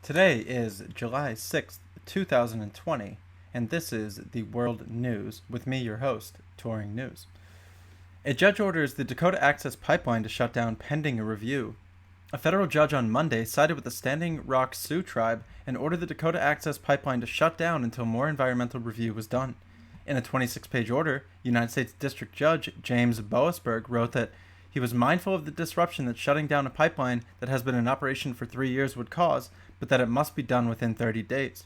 Today is July 6th, 2020, and this is the World News with me, your host, Touring News. A judge orders the Dakota Access Pipeline to shut down pending a review. A federal judge on Monday sided with the Standing Rock Sioux tribe and ordered the Dakota Access Pipeline to shut down until more environmental review was done. In a 26-page order, United States District Judge James Boasberg wrote that he was mindful of the disruption that shutting down a pipeline that has been in operation for 3 years would cause, but that it must be done within 30 days.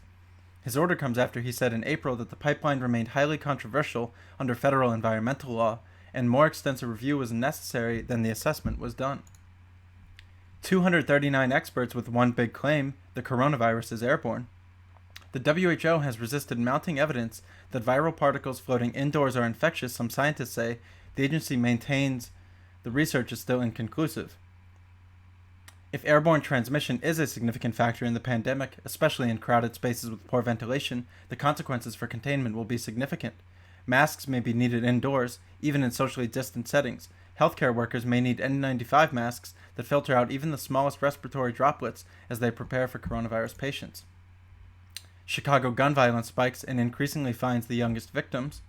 His order comes after he said in April that the pipeline remained highly controversial under federal environmental law, and more extensive review was necessary than the assessment was done. 239 experts with one big claim: the coronavirus is airborne. The WHO has resisted mounting evidence that viral particles floating indoors are infectious. Some scientists say the agency maintains the research is still inconclusive. If airborne transmission is a significant factor in the pandemic, especially in crowded spaces with poor ventilation, the consequences for containment will be significant. Masks may be needed indoors, even in socially distant settings. Healthcare workers may need N95 masks that filter out even the smallest respiratory droplets as they prepare for coronavirus patients. Chicago gun violence spikes and increasingly finds the youngest victims.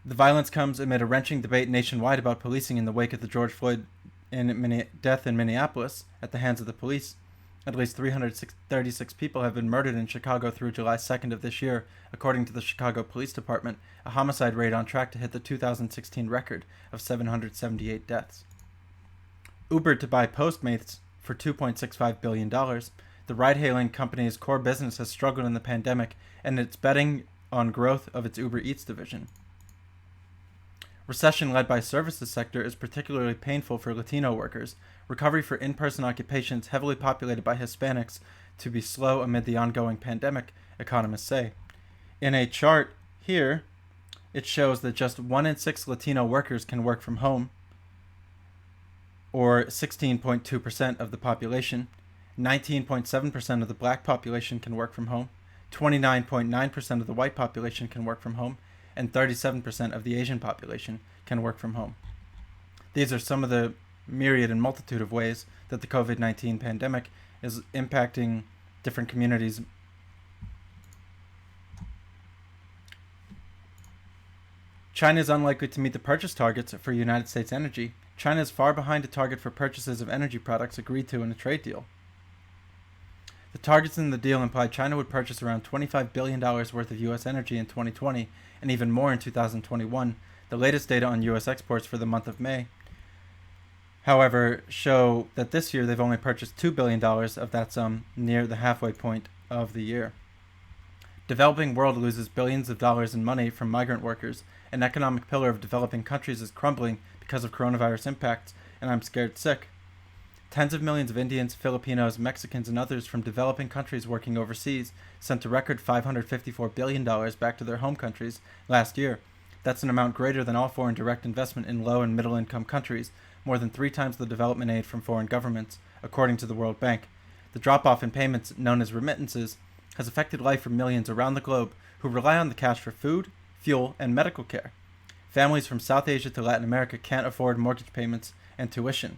The violence comes amid a wrenching debate nationwide about policing in the wake of the George Floyd death in Minneapolis at the hands of the police. At least 336 people have been murdered in Chicago through July 2nd of this year, according to the Chicago Police Department, a homicide rate on track to hit the 2016 record of 778 deaths. Uber to buy Postmates for $2.65 billion. The ride-hailing company's core business has struggled in the pandemic, and it's betting on growth of its Uber Eats division. Recession led by services sector is particularly painful for Latino workers. Recovery for in-person occupations heavily populated by Hispanics to be slow amid the ongoing pandemic, economists say. In a chart here, it shows that just 1 in 6 Latino workers can work from home, or 16.2% of the population. 19.7% of the black population can work from home. 29.9% of the white population can work from home, and 37% of the Asian population can work from home. These are some of the myriad and multitude of ways that the COVID-19 pandemic is impacting different communities. China is unlikely to meet the purchase targets for United States energy. China is far behind the target for purchases of energy products agreed to in a trade deal. The targets in the deal implied China would purchase around $25 billion worth of U.S. energy in 2020 and even more in 2021. The latest data on U.S. exports for the month of May, however, show that this year they've only purchased $2 billion of that sum, near the halfway point of the year. Developing world loses billions of dollars in money from migrant workers. An economic pillar of developing countries is crumbling because of coronavirus impacts, and I'm scared sick. Tens of millions of Indians, Filipinos, Mexicans, and others from developing countries working overseas sent a record $554 billion back to their home countries last year. That's an amount greater than all foreign direct investment in low and middle income countries, more than 3 times the development aid from foreign governments, according to the World Bank. The drop-off in payments, known as remittances, has affected life for millions around the globe who rely on the cash for food, fuel, and medical care. Families from South Asia to Latin America can't afford mortgage payments and tuition.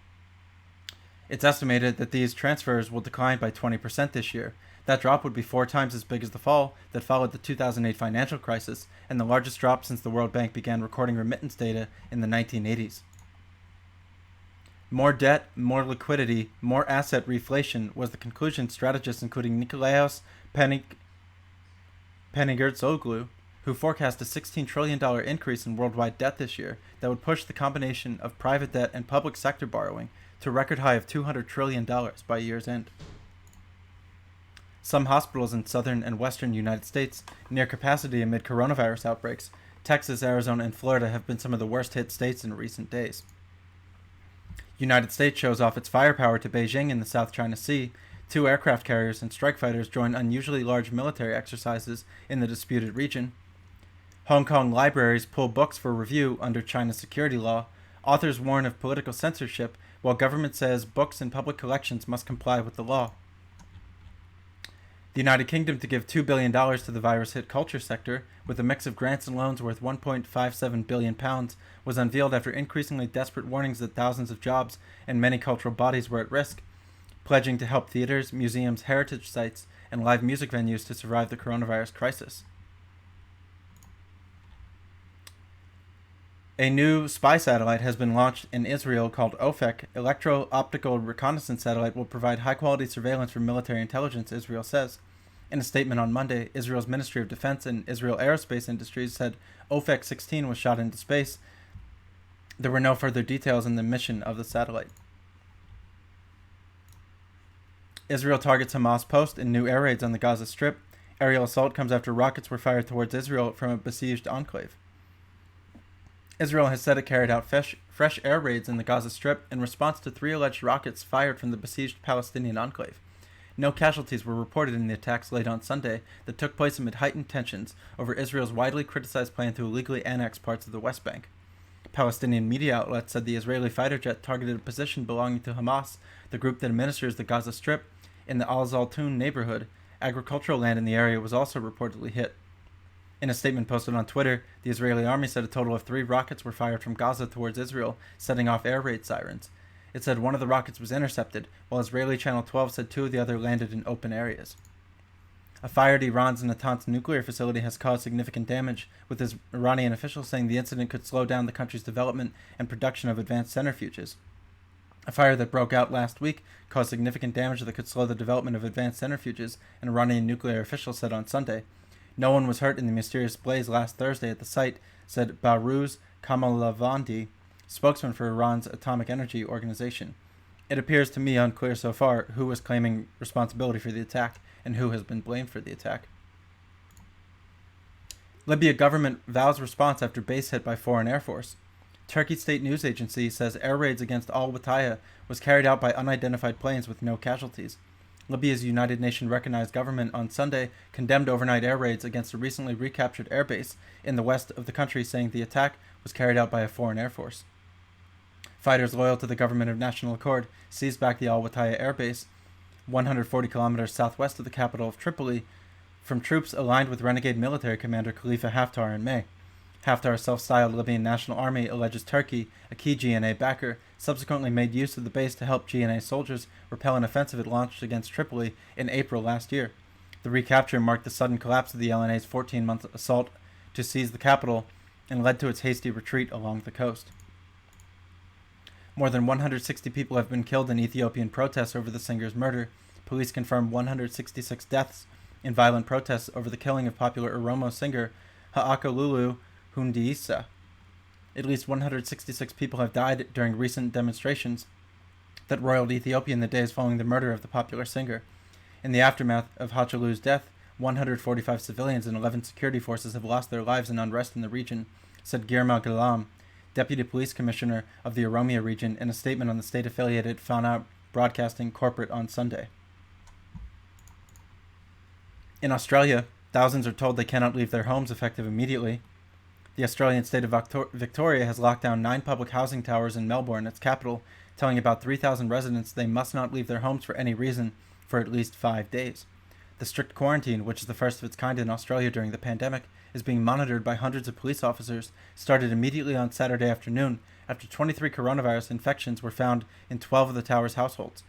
It's estimated that these transfers will decline by 20% this year. That drop would be 4 times as big as the fall that followed the 2008 financial crisis, and the largest drop since the World Bank began recording remittance data in the 1980s. More debt, more liquidity, more asset reflation was the conclusion strategists including Nikolaos Panagiotis, who forecast a $16 trillion increase in worldwide debt this year that would push the combination of private debt and public sector borrowing to a record high of $200 trillion by year's end. Some hospitals in southern and western United States near capacity amid coronavirus outbreaks. Texas, Arizona, and Florida have been some of the worst hit states in recent days. United States shows off its firepower to Beijing in the South China Sea. 2 aircraft carriers and strike fighters join unusually large military exercises in the disputed region. Hong Kong libraries pull books for review under China's security law. Authors warn of political censorship, while government says books in public collections must comply with the law. The United Kingdom to give $2 billion to the virus-hit culture sector, with a mix of grants and loans worth £1.57 billion, was unveiled after increasingly desperate warnings that thousands of jobs and many cultural bodies were at risk. pledging to help theaters, museums, heritage sites, and live music venues to survive the coronavirus crisis. A new spy satellite has been launched in Israel called OFEC. Electro-optical reconnaissance satellite will provide high-quality surveillance for military intelligence, Israel says. In a statement on Monday, Israel's Ministry of Defense and Israel Aerospace Industries said OFEC 16 was shot into space. There were no further details in the mission of the satellite. Israel targets Hamas post in new air raids on the Gaza Strip. Aerial assault comes after rockets were fired towards Israel from a besieged enclave. Israel has said it carried out fresh air raids in the Gaza Strip in response to 3 alleged rockets fired from the besieged Palestinian enclave. No casualties were reported in the attacks late on Sunday that took place amid heightened tensions over Israel's widely criticized plan to illegally annex parts of the West Bank. Palestinian media outlets said the Israeli fighter jet targeted a position belonging to Hamas, the group that administers the Gaza Strip, in the Al-Zaltun neighborhood. Agricultural land in the area was also reportedly hit. In a statement posted on Twitter, the Israeli army said a total of 3 rockets were fired from Gaza towards Israel, setting off air raid sirens. It said one of the rockets was intercepted, while Israeli Channel 12 said 2 of the other landed in open areas. A fire at Iran's Natanz nuclear facility has caused significant damage, with Iranian officials saying the incident could slow down the country's development and production of advanced centrifuges. A fire that broke out last week caused significant damage that could slow the development of advanced centrifuges, an Iranian nuclear official said on Sunday. No one was hurt in the mysterious blaze last Thursday at the site, said Bahruz Kamalavandi, spokesman for Iran's Atomic Energy Organization. It appears to me unclear so far who was claiming responsibility for the attack and who has been blamed for the attack. Libya government vows response after base hit by foreign air force. Turkey state news agency says air raids against al-Wataya was carried out by unidentified planes with no casualties. Libya's United Nations recognized government on Sunday condemned overnight air raids against a recently recaptured airbase in the west of the country, saying the attack was carried out by a foreign air force. Fighters loyal to the government of national accord seized back the al-Wataya airbase, 140 kilometers southwest of the capital of Tripoli, from troops aligned with renegade military commander Khalifa Haftar in May. Haftar's self-styled Libyan National Army alleges Turkey, a key GNA backer, subsequently made use of the base to help GNA soldiers repel an offensive it launched against Tripoli in April last year. The recapture marked the sudden collapse of the LNA's 14-month assault to seize the capital and led to its hasty retreat along the coast. More than 160 people have been killed in Ethiopian protests over the singer's murder. Police confirmed 166 deaths in violent protests over the killing of popular Oromo singer Haakalulu Hundeesa. At least 166 people have died during recent demonstrations that roiled Ethiopia in the days following the murder of the popular singer. In the aftermath of Hachalulu's death, 145 civilians and 11 security forces have lost their lives in unrest in the region, said Girma Galam, deputy police commissioner of the Oromia region, in a statement on the state-affiliated Fana Broadcasting Corporate on Sunday. In Australia, thousands are told they cannot leave their homes effective immediately. The Australian state of Victoria has locked down 9 public housing towers in Melbourne, its capital, telling about 3,000 residents they must not leave their homes for any reason for at least 5 days. The strict quarantine, which is the first of its kind in Australia during the pandemic, is being monitored by hundreds of police officers, started immediately on Saturday afternoon after 23 coronavirus infections were found in 12 of the tower's households.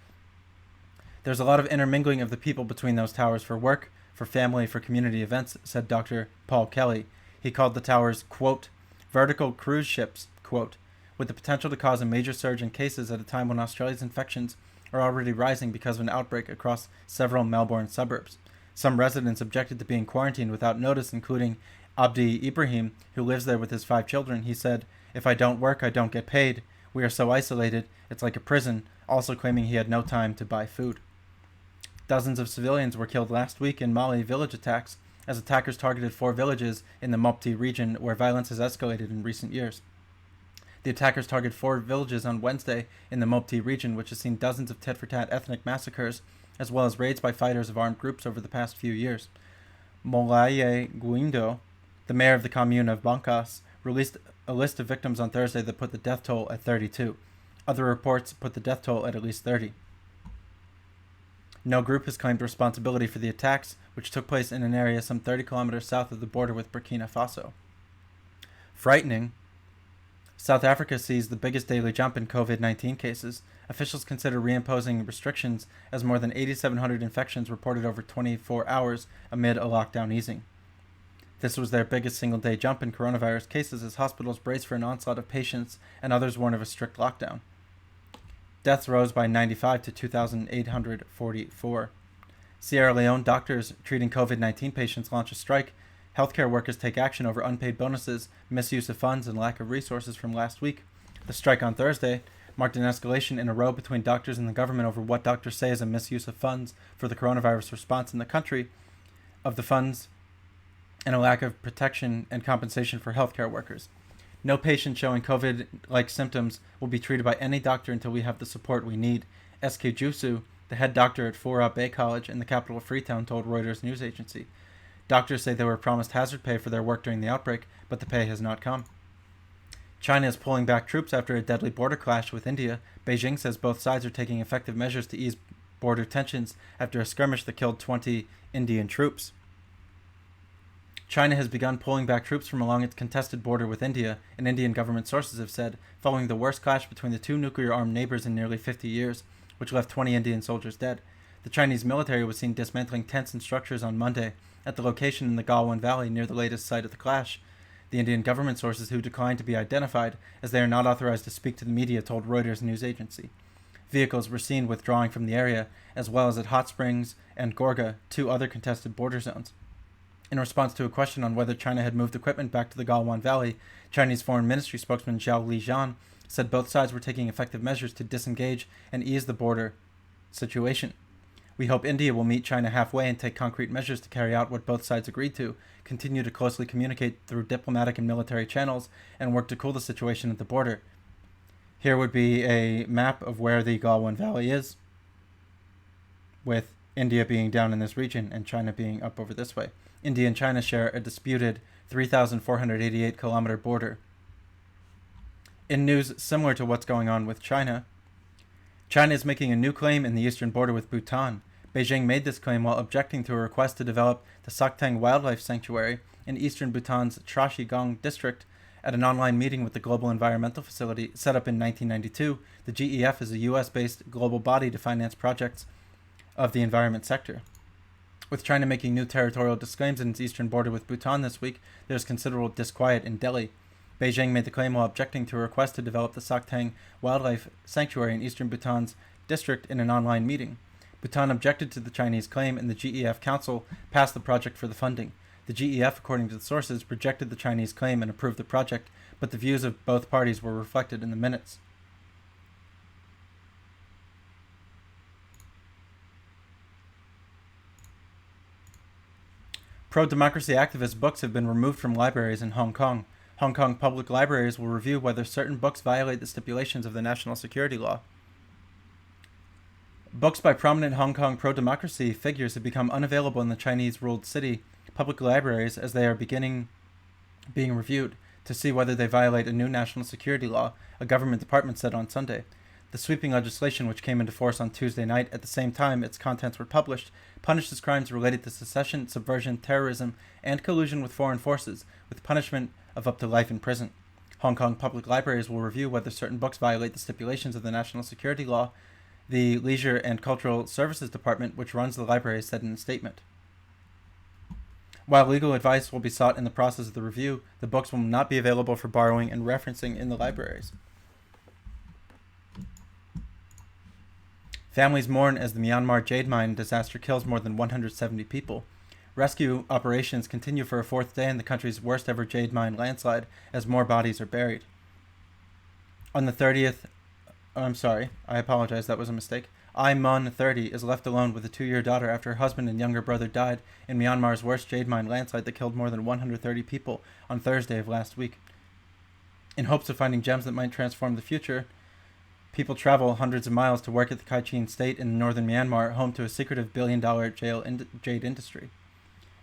There's a lot of intermingling of the people between those towers for work, for family, for community events, said Dr. Paul Kelly. He called the towers, quote, vertical cruise ships, quote, with the potential to cause a major surge in cases at a time when Australia's infections are already rising because of an outbreak across several Melbourne suburbs. Some residents objected to being quarantined without notice, including Abdi Ibrahim, who lives there with his 5 children. He said, "If I don't work, I don't get paid. We are so isolated, it's like a prison," also claiming he had no time to buy food. Dozens of civilians were killed last week in Mali village attacks, as attackers targeted 4 villages in the Mopti region where violence has escalated in recent years. The attackers targeted 4 villages on Wednesday in the Mopti region, which has seen dozens of tit-for-tat ethnic massacres, as well as raids by fighters of armed groups over the past few years. Molaye Guindo, the mayor of the commune of Bankas, released a list of victims on Thursday that put the death toll at 32. Other reports put the death toll at least 30. No group has claimed responsibility for the attacks, which took place in an area some 30 kilometers south of the border with Burkina Faso. Frightening. South Africa sees the biggest daily jump in COVID-19 cases. Officials consider reimposing restrictions as more than 8,700 infections reported over 24 hours amid a lockdown easing. This was their biggest single-day jump in coronavirus cases as hospitals brace for an onslaught of patients and others warn of a strict lockdown. Deaths rose by 95 to 2,844. Sierra Leone doctors treating COVID-19 patients launch a strike. Healthcare workers take action over unpaid bonuses, misuse of funds, and lack of resources from last week. The strike on Thursday marked an escalation in a row between doctors and the government over what doctors say is a misuse of funds for the coronavirus response in the country, of the funds, and a lack of protection and compensation for healthcare workers. No patient showing COVID-like symptoms will be treated by any doctor until we have the support we need. S.K. Jusu, the head doctor at Fora Bay College in the capital of Freetown, told Reuters news agency. Doctors say they were promised hazard pay for their work during the outbreak, but the pay has not come. China is pulling back troops after a deadly border clash with India. Beijing says both sides are taking effective measures to ease border tensions after a skirmish that killed 20 Indian troops. China has begun pulling back troops from along its contested border with India, and Indian government sources have said, following the worst clash between the two nuclear-armed neighbors in nearly 50 years, which left 20 Indian soldiers dead. The Chinese military was seen dismantling tents and structures on Monday at the location in the Galwan Valley near the latest site of the clash. The Indian government sources, who declined to be identified as they are not authorized to speak to the media, told Reuters news agency. Vehicles were seen withdrawing from the area, as well as at Hot Springs and Gorga, two other contested border zones. In response to a question on whether China had moved equipment back to the Galwan Valley, Chinese Foreign Ministry spokesman Zhao Lijian said both sides were taking effective measures to disengage and ease the border situation. We hope India will meet China halfway and take concrete measures to carry out what both sides agreed to, continue to closely communicate through diplomatic and military channels, and work to cool the situation at the border. Here would be a map of where the Galwan Valley is, with India being down in this region and China being up over this way. India and China share a disputed 3,488-kilometer border. In news similar to what's going on with China, China is making a new claim in the eastern border with Bhutan. Beijing made this claim while objecting to a request to develop the Sakteng Wildlife Sanctuary in eastern Bhutan's Trashigong district. At an online meeting with the Global Environmental Facility set up in 1992, the GEF is a U.S.-based global body to finance projects of the environment sector. With China making new territorial claims in its eastern border with Bhutan this week, there is considerable disquiet in Delhi. Beijing made the claim while objecting to a request to develop the Sakteng Wildlife Sanctuary in eastern Bhutan's district in an online meeting. Bhutan objected to the Chinese claim, and the GEF Council passed the project for the funding. The GEF, according to the sources, rejected the Chinese claim and approved the project, but the views of both parties were reflected in the minutes. Pro-democracy activist books have been removed from libraries in Hong Kong. Hong Kong public libraries will review whether certain books violate the stipulations of the national security law. Books by prominent Hong Kong pro-democracy figures have become unavailable in the Chinese-ruled city public libraries as they are being reviewed to see whether they violate a new national security law, a government department said on Sunday. The sweeping legislation, which came into force on Tuesday night at the same time its contents were published, punishes crimes related to secession, subversion, terrorism, and collusion with foreign forces, with punishment of up to life in prison. Hong Kong public libraries will review whether certain books violate the stipulations of the national security law, the Leisure and Cultural Services Department, which runs the library, said in a statement. While legal advice will be sought in the process of the review, the books will not be available for borrowing and referencing in the libraries. Families mourn as the Myanmar Jade mine disaster kills more than 170 people. Rescue operations continue for a fourth day in the country's worst ever jade mine landslide as more bodies are buried. On the 30th, I apologize, that was a mistake. Ai Mon, 30, is left alone with a 2-year daughter after her husband and younger brother died in Myanmar's worst jade mine landslide that killed more than 130 people on Thursday of last week. In hopes of finding gems that might transform the future, people travel hundreds of miles to work at the Kachin state in northern Myanmar, home to a secretive billion-dollar jade industry.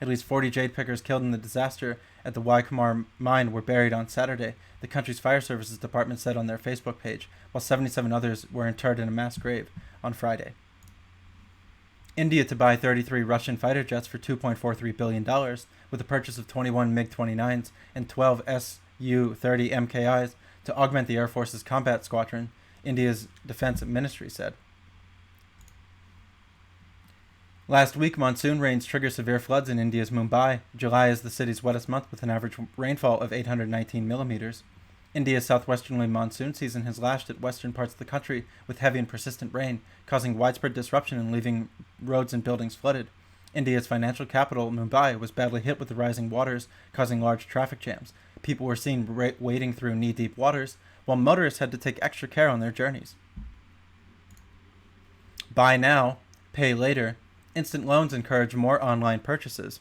At least 40 jade pickers killed in the disaster at the Waikamar mine were buried on Saturday, the country's fire services department said on their Facebook page, while 77 others were interred in a mass grave on Friday. India to buy 33 Russian fighter jets for $2.43 billion, with the purchase of 21 MiG-29s and 12 Su-30 MKIs, to augment the Air Force's combat squadron, India's defense ministry said. Last week, monsoon rains trigger severe floods in India's Mumbai. July is the city's wettest month with an average rainfall of 819 millimeters. India's southwesterly monsoon season has lashed at western parts of the country with heavy and persistent rain, causing widespread disruption and leaving roads and buildings flooded. India's financial capital, Mumbai, was badly hit with the rising waters, causing large traffic jams. People were seen wading through knee-deep waters, while motorists had to take extra care on their journeys. Buy now, pay later. Instant loans encourage more online purchases.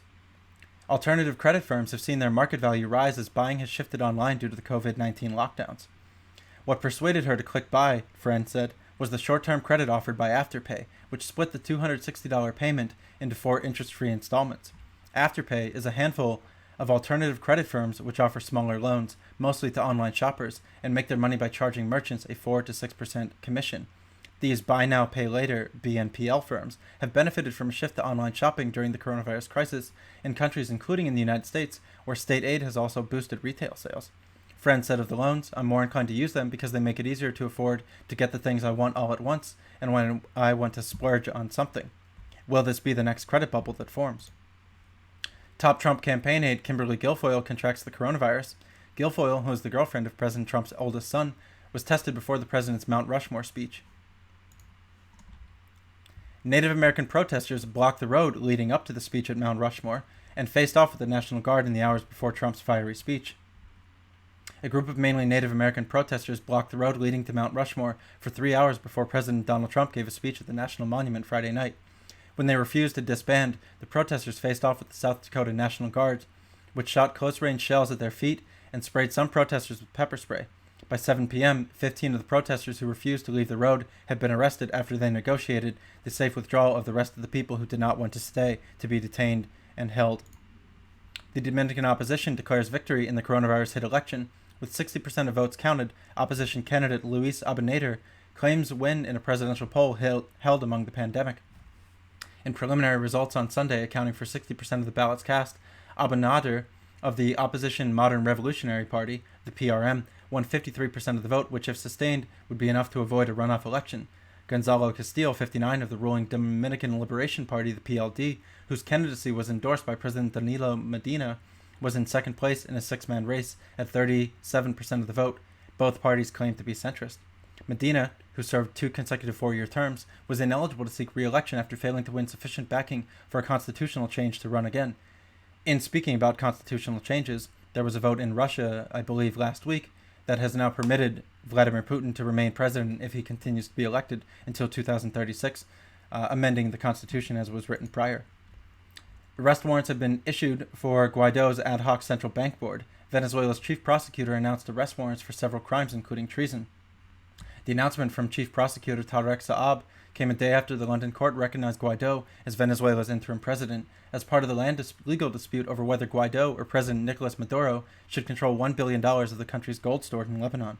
Alternative credit firms have seen their market value rise as buying has shifted online due to the COVID-19 lockdowns. What persuaded her to click buy, friend said, was the short-term credit offered by Afterpay, which split the $260 payment into 4 interest-free installments. Afterpay is a handful of alternative credit firms which offer smaller loans, mostly to online shoppers, and make their money by charging merchants a 4 to 6% commission. These buy now, pay later BNPL firms have benefited from a shift to online shopping during the coronavirus crisis in countries including in the United States, where state aid has also boosted retail sales. Friend said of the loans, I'm more inclined to use them because they make it easier to afford to get the things I want all at once and when I want to splurge on something. Will this be the next credit bubble that forms? Top Trump campaign aide Kimberly Guilfoyle contracts the coronavirus. Guilfoyle, who is the girlfriend of President Trump's oldest son, was tested before the president's Mount Rushmore speech. Native American protesters blocked the road leading up to the speech at Mount Rushmore and faced off with the National Guard in the hours before Trump's fiery speech. A group of mainly Native American protesters blocked the road leading to Mount Rushmore for 3 hours before President Donald Trump gave a speech at the National Monument Friday night. When they refused to disband, the protesters faced off with the South Dakota National Guard, which shot close-range shells at their feet and sprayed some protesters with pepper spray. By 7 p.m., 15 of the protesters who refused to leave the road had been arrested after they negotiated the safe withdrawal of the rest of the people who did not want to stay to be detained and held. The Dominican opposition declares victory in the coronavirus-hit election. With 60% of votes counted, opposition candidate Luis Abinader claims win in a presidential poll held among the pandemic. In preliminary results on Sunday accounting for 60% of the ballots cast, Abinader of the opposition Modern Revolutionary Party, the PRM, won 53% of the vote, which if sustained would be enough to avoid a runoff election. Gonzalo Castillo, 59, of the ruling Dominican Liberation Party, the PLD, whose candidacy was endorsed by President Danilo Medina, was in second place in a 6-man race at 37% of the vote. Both parties claimed to be centrist. Medina, who served 2 consecutive 4-year terms, was ineligible to seek re-election after failing to win sufficient backing for a constitutional change to run again. In speaking about constitutional changes, there was a vote in Russia, I believe last week, that has now permitted Vladimir Putin to remain president if he continues to be elected until 2036, amending the constitution as was written prior. Arrest warrants have been issued for Guaido's ad hoc central bank board. Venezuela's chief prosecutor announced arrest warrants for several crimes, including treason. The announcement from Chief Prosecutor Tarek Saab came a day after the London court recognized Guaido as Venezuela's interim president as part of the legal dispute over whether Guaido or President Nicolas Maduro should control $1 billion of the country's gold stored in Lebanon.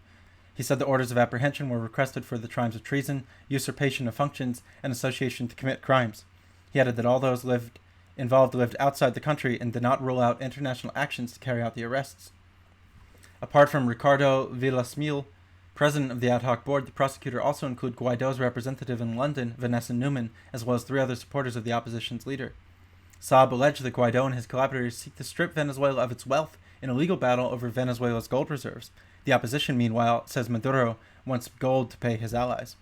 He said the orders of apprehension were requested for the crimes of treason, usurpation of functions, and association to commit crimes. He added that all those involved lived outside the country and did not rule out international actions to carry out the arrests. Apart from Ricardo Villasmil, president of the ad hoc board, the prosecutor also included Guaido's representative in London, Vanessa Newman, as well as 3 other supporters of the opposition's leader. Saab alleged that Guaido and his collaborators seek to strip Venezuela of its wealth in a legal battle over Venezuela's gold reserves. The opposition, meanwhile, says Maduro wants gold to pay his allies.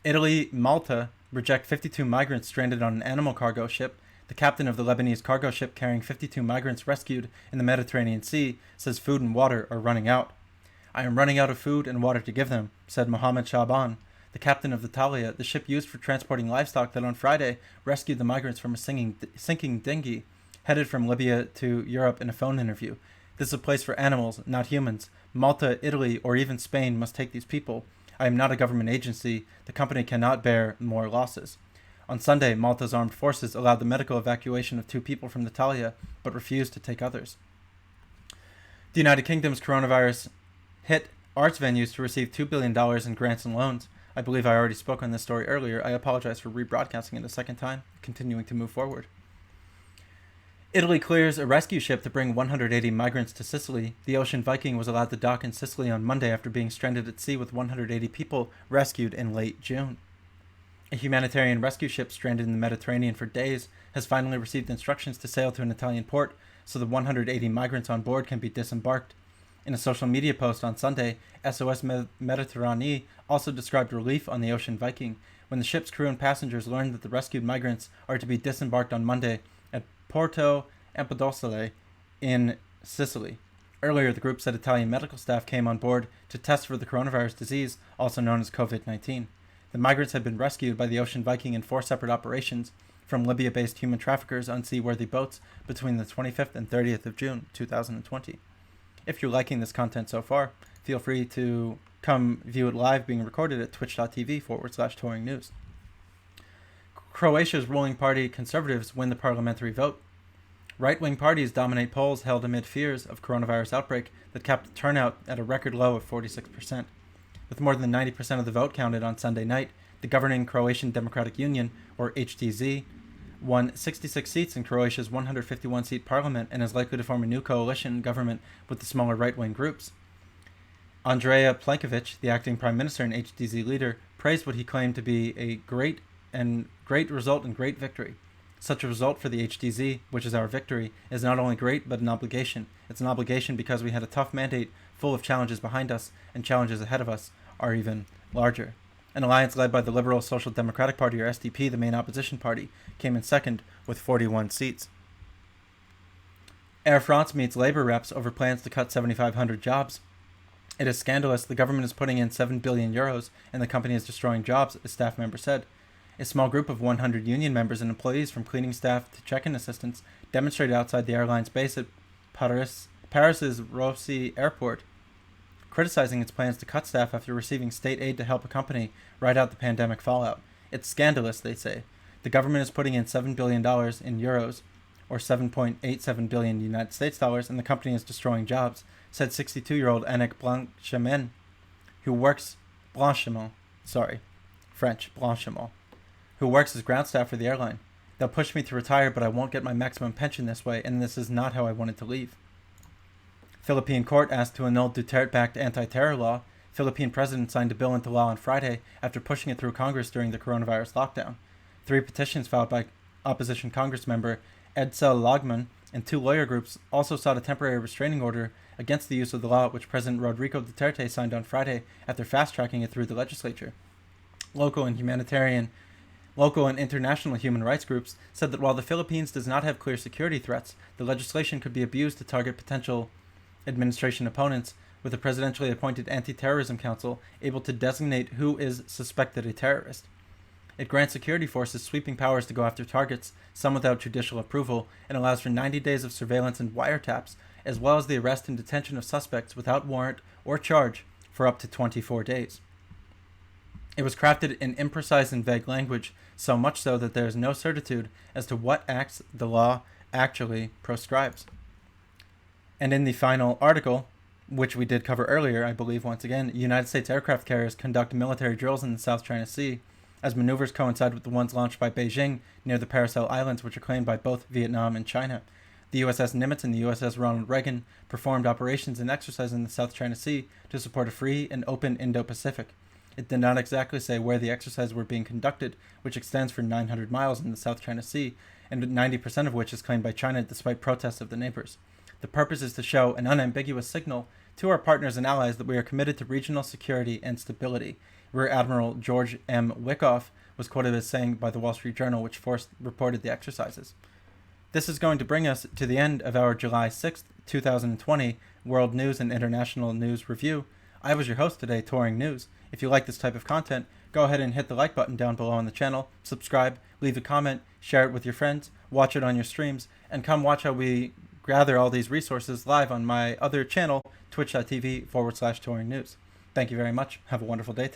Italy, Malta reject 52 migrants stranded on an animal cargo ship. The captain of the Lebanese cargo ship carrying 52 migrants rescued in the Mediterranean Sea says food and water are running out. I am running out of food and water to give them, said Mohammed Shaban, the captain of the Thalia, the ship used for transporting livestock that on Friday rescued the migrants from a sinking dinghy headed from Libya to Europe in a phone interview. This is a place for animals, not humans. Malta, Italy, or even Spain must take these people. I am not a government agency. The company cannot bear more losses. On Sunday, Malta's armed forces allowed the medical evacuation of 2 people from the Thalia, but refused to take others. The United Kingdom's coronavirus hit arts venues to receive $2 billion in grants and loans. I believe I already spoke on this story earlier. I apologize for rebroadcasting it a second time, continuing to move forward. Italy clears a rescue ship to bring 180 migrants to Sicily. The Ocean Viking was allowed to dock in Sicily on Monday after being stranded at sea with 180 people rescued in late June. A humanitarian rescue ship stranded in the Mediterranean for days has finally received instructions to sail to an Italian port so the 180 migrants on board can be disembarked. In a social media post on Sunday, SOS Mediterranee also described relief on the Ocean Viking when the ship's crew and passengers learned that the rescued migrants are to be disembarked on Monday at Porto Empedocle in Sicily. Earlier, the group said Italian medical staff came on board to test for the coronavirus disease, also known as COVID-19. The migrants had been rescued by the Ocean Viking in 4 separate operations from Libya-based human traffickers on seaworthy boats between the 25th and 30th of June 2020. If you're liking this content so far, feel free to come view it live being recorded at twitch.tv/touring news. Croatia's ruling party Conservatives win the parliamentary vote. Right-wing parties dominate polls held amid fears of coronavirus outbreak that capped turnout at a record low of 46%. With more than 90% of the vote counted on Sunday night, the governing Croatian Democratic Union, or HDZ, won 66 seats in Croatia's 151-seat parliament and is likely to form a new coalition government with the smaller right-wing groups. Andreja Plenković, the acting prime minister and HDZ leader, praised what he claimed to be a great result and great victory. Such a result for the HDZ, which is our victory, is not only great but an obligation. It's an obligation because we had a tough mandate full of challenges behind us, and challenges ahead of us are even larger. An alliance led by the Liberal Social Democratic Party, or SDP, the main opposition party, came in second with 41 seats. Air France meets labor reps over plans to cut 7,500 jobs. It is scandalous. The government is putting in 7 billion euros and the company is destroying jobs, a staff member said. A small group of 100 union members and employees from cleaning staff to check-in assistants demonstrated outside the airline's base at Paris's Roissy airport, criticizing its plans to cut staff after receiving state aid to help a company ride out the pandemic fallout. It's scandalous, they say. The government is putting in $7 billion in euros, or 7.87 billion United States dollars, and the company is destroying jobs, said 62-year-old Annick Blanchiment, who works Blanchiment, who works as ground staff for the airline. They'll push me to retire, but I won't get my maximum pension this way, and this is not how I wanted to leave. Philippine court asked to annul Duterte-backed anti-terror law. Philippine president signed a bill into law on Friday after pushing it through Congress during the coronavirus lockdown. 3 petitions filed by opposition Congress member Edsel Lagman and 2 lawyer groups also sought a temporary restraining order against the use of the law, which President Rodrigo Duterte signed on Friday after fast-tracking it through the legislature. Local and international human rights groups said that while the Philippines does not have clear security threats, the legislation could be abused to target potential administration opponents, with a presidentially appointed anti-terrorism council able to designate who is suspected a terrorist. It grants security forces sweeping powers to go after targets, some without judicial approval, and allows for 90 days of surveillance and wiretaps, as well as the arrest and detention of suspects without warrant or charge for up to 24 days. It was crafted in imprecise and vague language, so much so that there is no certitude as to what acts the law actually proscribes. And in the final article, which we did cover earlier, I believe once again, United States aircraft carriers conduct military drills in the South China Sea, as maneuvers coincide with the ones launched by Beijing near the Paracel Islands, which are claimed by both Vietnam and China. The USS Nimitz and the USS Ronald Reagan performed operations and exercises in the South China Sea to support a free and open Indo-Pacific. It did not exactly say where the exercises were being conducted, which extends for 900 miles in the South China Sea, and 90% of which is claimed by China despite protests of the neighbors. The purpose is to show an unambiguous signal to our partners and allies that we are committed to regional security and stability. Rear Admiral George M. Wickoff was quoted as saying by the Wall Street Journal, which reported the exercises. This is going to bring us to the end of our July 6th, 2020 World News and International News Review. I was your host today, Touring News. If you like this type of content, go ahead and hit the like button down below on the channel, subscribe, leave a comment, share it with your friends, watch it on your streams, and come watch how we gather all these resources live on my other channel, twitch.tv/touring news. Thank you very much. Have a wonderful day today.